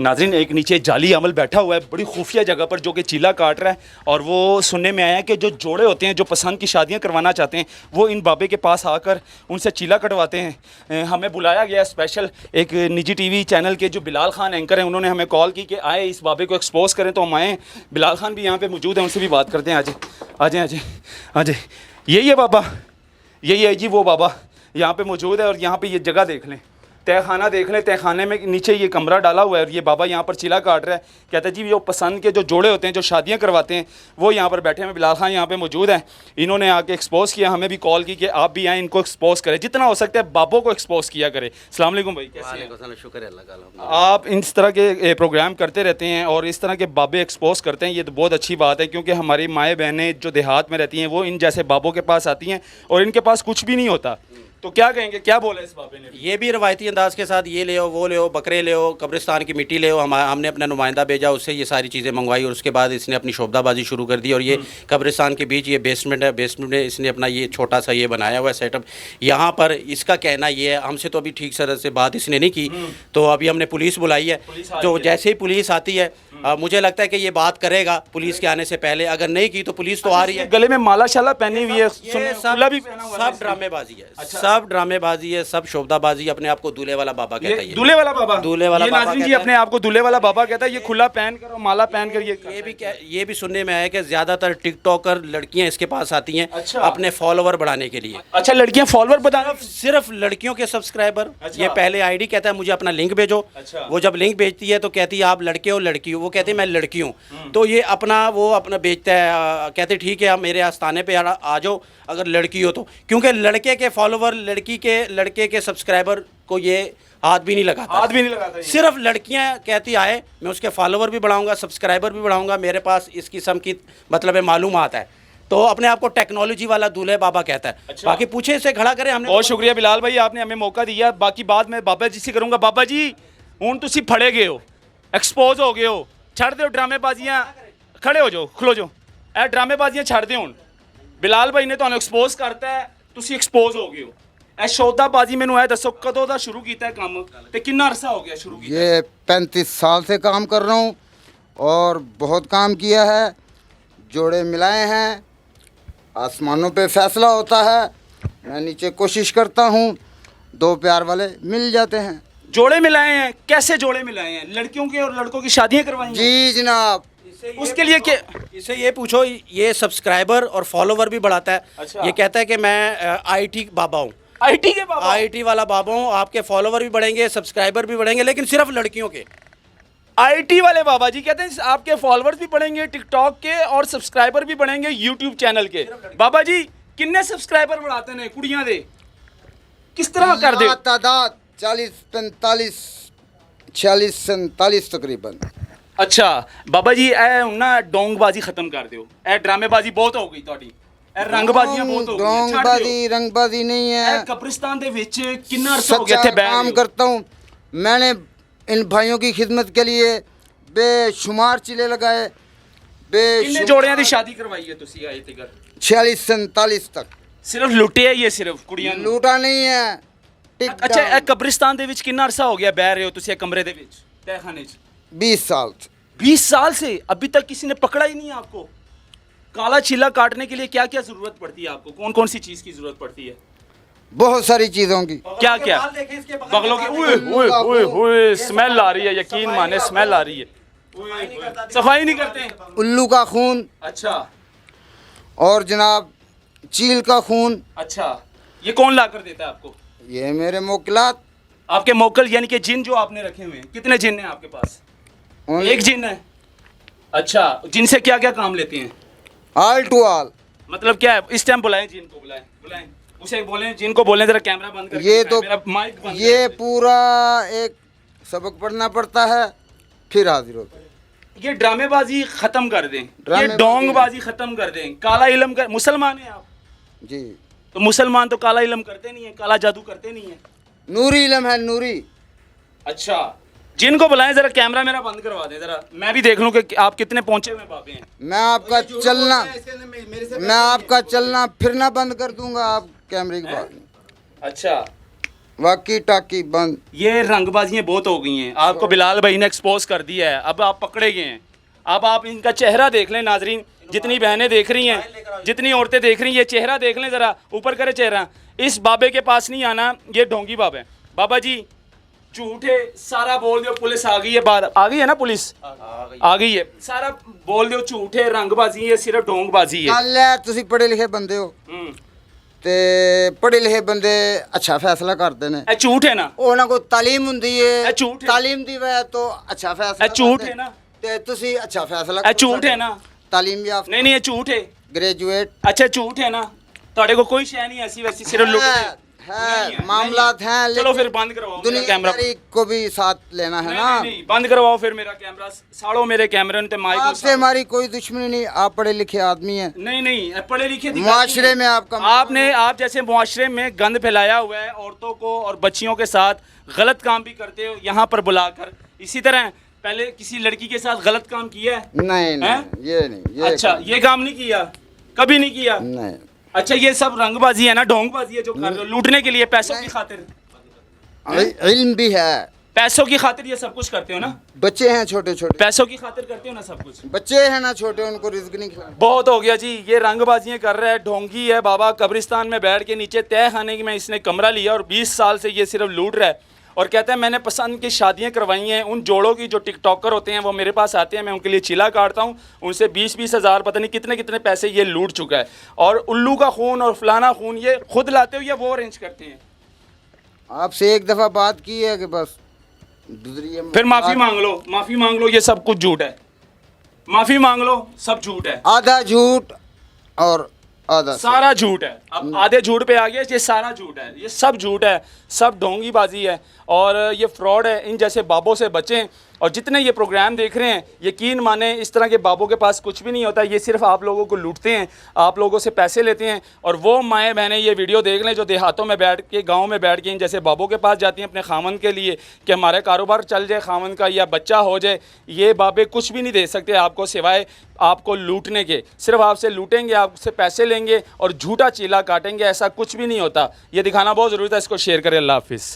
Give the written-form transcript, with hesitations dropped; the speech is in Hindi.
नाज़रीन एक नीचे जाली अमल बैठा हुआ है बड़ी खुफिया जगह पर जो कि चीला काट रहा है और वो सुनने में आया है कि जो जोड़े होते हैं जो पसंद की शादियां करवाना चाहते हैं वो इन बाबे के पास आकर उनसे चीला कटवाते हैं। हमें बुलाया गया स्पेशल एक निजी टीवी चैनल के जो बिलाल खान एंकर हैं उन्होंने हमें कॉल की कि आए इस बाबे को एक्सपोज करें तो हम आए। बिलाल खान भी यहाँ पर मौजूद हैं, उनसे भी बात करते हैं। आज आ जाए यही है बाबा, यही है जी वो बाबा यहाँ पे मौजूद है। और यहाँ पे ये जगह देख लें, तहखाना देख लें, तहखाने में नीचे ये कमरा डाला हुआ है और ये बाबा यहाँ पर चिला काट रहा है। कहता है जी जो पसंद के जो जोड़े होते हैं जो शादियाँ करवाते हैं वो यहाँ पर बैठे हैं। बिलाल खान यहाँ पे मौजूद हैं, इन्होंने आके एक्सपोज किया, हमें भी कॉल की कि आप भी आएँ इनको एक्सपोज करें, जितना हो सकता है बाबों को एक्सपोज किया करें। अस्सलाम वालेकुम भाई, कैसे हैं? शुक्र है अल्लाह का। आप इस तरह के प्रोग्राम करते रहते हैं और इस तरह के बाबे एक्सपोज करते हैं, ये तो बहुत अच्छी बात है क्योंकि हमारी माएँ बहनें जो देहात में रहती हैं वो इन जैसे बाबों के पास आती हैं और इनके पास कुछ भी नहीं होता। तो क्या कहेंगे, क्या बोला इस बाबे ने? ये भी रवायती अंदाज के साथ ये ले आओ, वो ले आओ, बकरे ले आओ, कब्रिस्तान की मिट्टी ले आओ। हमने अपना नुमाइंदा भेजा, उससे ये सारी चीज़ें मंगवाई और उसके बाद इसने अपनी शोबदाबाजी शुरू कर दी। और ये कब्रिस्तान के बीच ये बेसमेंट है, बेसमेंट में इसने अपना ये छोटा सा ये बनाया हुआ है सेटअप। यहाँ पर इसका कहना ये है, हमसे तो अभी ठीक तरह से बात इसने नहीं की, तो अभी हमने पुलिस बुलाई है। तो जैसे ही पुलिस आती है मुझे लगता है कि ये बात करेगा पुलिस के आने से पहले, अगर नहीं की तो पुलिस तो आ रही है। गले में माला शाला पहनी हुई है, सब ड्रामेबाजी है, सब ड्रामेबाजी है, सब शोभदाबाजी। अपने आप को दूल्हे वाला बाबा कहता है, दूल्हे वाला बाबा, दूल्हे वाला बाबा जी अपने आप को दूल्हे वाला बाबा कहता है। ये खुला पहन कर और माला पहन कर ये भी सुनने में आया कि ज्यादातर टिकटॉकर लड़कियां इसके पास आती हैं अपने फॉलोवर बढ़ाने के लिए। अच्छा, लड़कियां फॉलोवर बढ़ाना? सिर्फ लड़कियों के सब्सक्राइबर। ये पहले आईडी कहता है मुझे अपना लिंक भेजो, वो जब लिंक भेजती है तो कहती है आप लड़के हो लड़की हो, वो कहती है मैं लड़की हूँ, तो ये वो अपना बेचता है। कहते ठीक है आप मेरे आस्थाने पे आ जाओ अगर लड़की हो तो, क्योंकि लड़के के फॉलोवर लड़के के सब्सक्राइबर को ये हाथ भी नहीं लगाता, सिर्फ लड़कियां कहती आए मैं उसके फॉलोवर भी बढ़ाऊंगा, सब्सक्राइबर भी बढ़ाऊंगा, मेरे पास इस किस्म की मतलब मालूमात है। तो अपने आप को टेक्नोलॉजी वाला दूल्हे बाबा कहता है। अच्छा। बाकी पूछे इसे खड़ा करें हमने। बहुत शुक्रिया बिलाल भाई, आपने हमें मौका दिया। बाकी बात मैं बाबा जी से करूंगा। बाबा जी हूँ तुसी फड़े गए हो, एक्सपोज हो गए हो, छड़ दो ड्रामेबाजियां, खड़े हो जाओ, खलो जाओ, ए ड्रामेबाजियां छड़ दो। हुण बिलाल भाई ने तुहानू एक्सपोज करता है, तुसी एक्सपोज हो गए हो। ए शौदाबाजी मैनू ए दसो कदों दा शुरू कीता है काम ते कितना अरसा हो गया शुरू कीता? ये 35 साल से काम कर रहा हूँ और बहुत काम किया है, जोड़े मिलाए हैं, आसमानों पे फैसला होता है, मैं नीचे कोशिश करता हूँ, दो प्यार वाले मिल जाते हैं। जोड़े मिलाए हैं? कैसे जोड़े मिलाए हैं? लड़कियों के और लड़कों की शादियां करवाई? जी जनाब। उसके लिए क्या इसे ये पूछो, ये सब्सक्राइबर और फॉलोवर भी बढ़ाता है। अच्छा। ये कहता है कि मैं आईटी बाबा हूँ, आईटी के बाबा, आईटी वाला बाबा हूँ, आपके फॉलोवर भी बढ़ेंगे, सब्सक्राइबर भी बढ़ेंगे, लेकिन सिर्फ लड़कियों के। आईटी वाले बाबा जी कहते हैं आपके फॉलोवर्स भी बढ़ेंगे टिकटॉक के और सब्सक्राइबर भी बढ़ेंगे यूट्यूब चैनल के। बाबा जी किन्ने सब्सक्राइबर बढ़ाते हैं कुड़ियां दे, किस तरह कर दे? तादाद 40 45 46 47 तकरीबन। अच्छा बाबा जी ए ना डोंगबाजी खत्म कर दो, ए ड्रामेबाजी बहुत हो गई ਤੁਹਾਡੀ, ए रंगबाजियां बहुत हो गई, डोंगबाजी रंगबाजी नहीं है। कब्रिस्तान दे विच कितना अरसा हो गया थे काम करता हूँ मैंने, इन भाइयों की खिदमत के लिए बेशुमार चिले लगाए, कितने जोड़ियां दी शादी करवाई है तुसी आए तक? 46 47 तक। सिर्फ लुटे है ये, सिर्फ कुड़ियां लूटा नहीं है। अच्छा ए कब्रिस्तान दे विच कितना अरसा हो गया बह रहे हो तुसी कमरे दे विच तहखाने च? 20 साल। 20 साल से अभी तक किसी ने पकड़ा ही नहीं है आपको? काला चीला काटने के लिए क्या क्या जरूरत पड़ती है आपको, कौन कौन सी चीज की जरूरत पड़ती है? बहुत सारी चीजों की। क्या क्या? बगलों की ओए स्मेल आ रही है, यकीन माने स्मेल आ रही है। सफाई नहीं करते? उल्लू का खून। अच्छा। और जनाब चील का खून। अच्छा, ये कौन ला कर देता है आपको? ये मेरे मोकलात। आपके मोकल यानी कि जिन जो आपने रखे हुए हैं, कितने जिन हैं आपके पास? एक जिन है। अच्छा, जिनसे क्या क्या काम लेते हैं? All to all. मतलब क्या है? इस टाइम बुलाएं जिन को, बुलाएं उसे बोलें, जिनको बोलें जरा कैमरा बंद कर। ये तो माइक बंद, ये पूरा एक सबक पढ़ना पड़ता है फिर हाजिर होता है। ये ड्रामेबाजी खत्म कर दें, ये डोंगबाजी खत्म कर दें, काला इल्म कर। मुसलमान हैं आप जी? तो मुसलमान तो काला इल्म करते नहीं है, काला जादू करते नहीं है, नूरी इल्म है, नूरी। अच्छा, जिनको बुलाएं जरा कैमरा मेरा बंद करवा दें, जरा मैं भी देख लूं कि आप कितने पहुंचे हुए बाबे हैं। मैं आपका चलना फिरना बंद कर दूंगा, आप कैमरे की बात नहीं। अच्छा, वाकी टाकी बंद। ये रंगबाजियाँ बहुत हो गई हैं, आपको बिलाल भाई ने एक्सपोज कर दिया है, अब आप पकड़े गए हैं। अब आप इनका चेहरा देख लें नाजरीन, जितनी बहनें देख रही हैं, जितनी औरतें देख रही हैं, ये चेहरा देख लें ज़रा, ऊपर करे चेहरा। इस बाबे के पास नहीं आना, ये ढोंगी बाबा है। बाबा जी झूठ है, सारा बोल दो, पुलिस आ गई है, बाहर आ गई है ना, पुलिस आ गई है, सारा बोल दो झूठ है, रंगबाजी है, सिर्फ ढोंगबाजी है। गल है तुसी पढ़े लिखे बंदे हो ते पढ़े लिखे बंदे अच्छा फैसला करते ने। ਇਹ ਝੂਠ है ना, ਉਹਨਾਂ ਕੋਲ ਤਾਲੀਮ ਹੁੰਦੀ ਇਹ ਹੈ, ਝੂਠ ਹੈ। ਤਾਲੀਮ ਦੀ ਵਜ੍ਹਾ ਤੋਂ ਅੱਛਾ ਫੈਸਲਾ ਇਹ ਝੂਠ ਕਰਦੇ ਹੈ ਨਾ। ਤੇ ਤੁਸੀਂ ਅੱਛਾ ਫੈਸਲਾ ਇਹ ਝੂਠ ਹੈ ਨਾ। ਤਾਲੀਮ याफ्ता नहीं नहीं ये झूठ है, ग्रेजुएट अच्छा झूठ है ना, ਤੁਹਾਡੇ ਕੋਲ ਕੋਈ ਸ਼ੈ ਨਹੀਂ ਐਸੀ वैसी, सिर्फ लुट है मामलात हैं, चलो फिर बंद करवाओ मेरा कैमरा। दुनियादारी को भी साथ लेना है ना। नहीं, बंद करवाओ फिर मेरा कैमरा, साड़ो मेरे कैमरे ने माइक। आपसे हमारी कोई दुश्मनी नहीं, आप पढ़े लिखे आदमी हैं। नहीं पढ़े लिखे मुआशरे में आपका आप जैसे मुआशरे में गंद फैलाया हुआ है, औरतों को और बच्चियों के साथ गलत काम भी करते हो यहाँ पर बुलाकर। इसी तरह पहले किसी लड़की के साथ गलत काम किया है? नहीं ये नहीं, ये अच्छा ये काम नहीं किया, कभी नहीं किया। नहीं। अच्छा ये सब रंगबाजी है ना, ढोंगबाजी है जो कर रहे हो, लूटने के लिए, पैसों की खातिर। इल्म भी है, पैसों की खातिर ये सब कुछ करते हो ना, बच्चे हैं छोटे छोटे, पैसों की खातिर करते हो ना सब कुछ। बच्चे हैं ना छोटे, उनको रिज्क नहीं खिलाना। बहुत हो गया जी, ये रंगबाजियाँ कर रहा है, ढोंगी है बाबा। कब्रिस्तान में बैठ के नीचे तय खाने में इसने कमरा लिया और 20 साल से ये सिर्फ लूट रहा है। और कहता है मैंने पसंद की शादियाँ करवाई हैं। उन जोड़ों की जो टिकटॉकर होते हैं वो मेरे पास आते हैं, मैं उनके लिए चिल्ला काटता हूँ, उनसे 20-20 हज़ार पता नहीं कितने कितने पैसे ये लूट चुका है। और उल्लू का खून और फलाना खून ये खुद लाते हो या वो अरेंज करते हैं? आपसे एक दफ़ा बात की है कि बस दूसरी फिर माफ़ी मांग लो, माफ़ी मांग लो, ये सब कुछ झूठ है, माफ़ी मांग लो, सब झूठ है, आधा झूठ और आधा सारा झूठ है। अब आधे झूठ पे आ गया, ये सारा झूठ है, ये सब झूठ है, सब ढोंगीबाजी है और ये फ्रॉड है। इन जैसे बाबों से बचें और जितने ये प्रोग्राम देख रहे हैं यकीन माने इस तरह के बाबों के पास कुछ भी नहीं होता, ये सिर्फ आप लोगों को लूटते हैं, आप लोगों से पैसे लेते हैं। और वो माएँ बहनें ये वीडियो देख लें जो देहातों में बैठ के, गाँव में बैठ के इन जैसे बाबों के पास जाती हैं अपने खामन के लिए कि हमारे कारोबार चल जाए खामन का या बच्चा हो जाए। ये बाबे कुछ भी नहीं दे सकते आपको सिवाय आपको लूटने के, सिर्फ आपसे लूटेंगे, आपसे पैसे लेंगे और झूठा चीला काटेंगे, ऐसा कुछ भी नहीं होता। ये दिखाना बहुत ज़रूरी था, इसको शेयर करें। अल्लाह हाफिज़।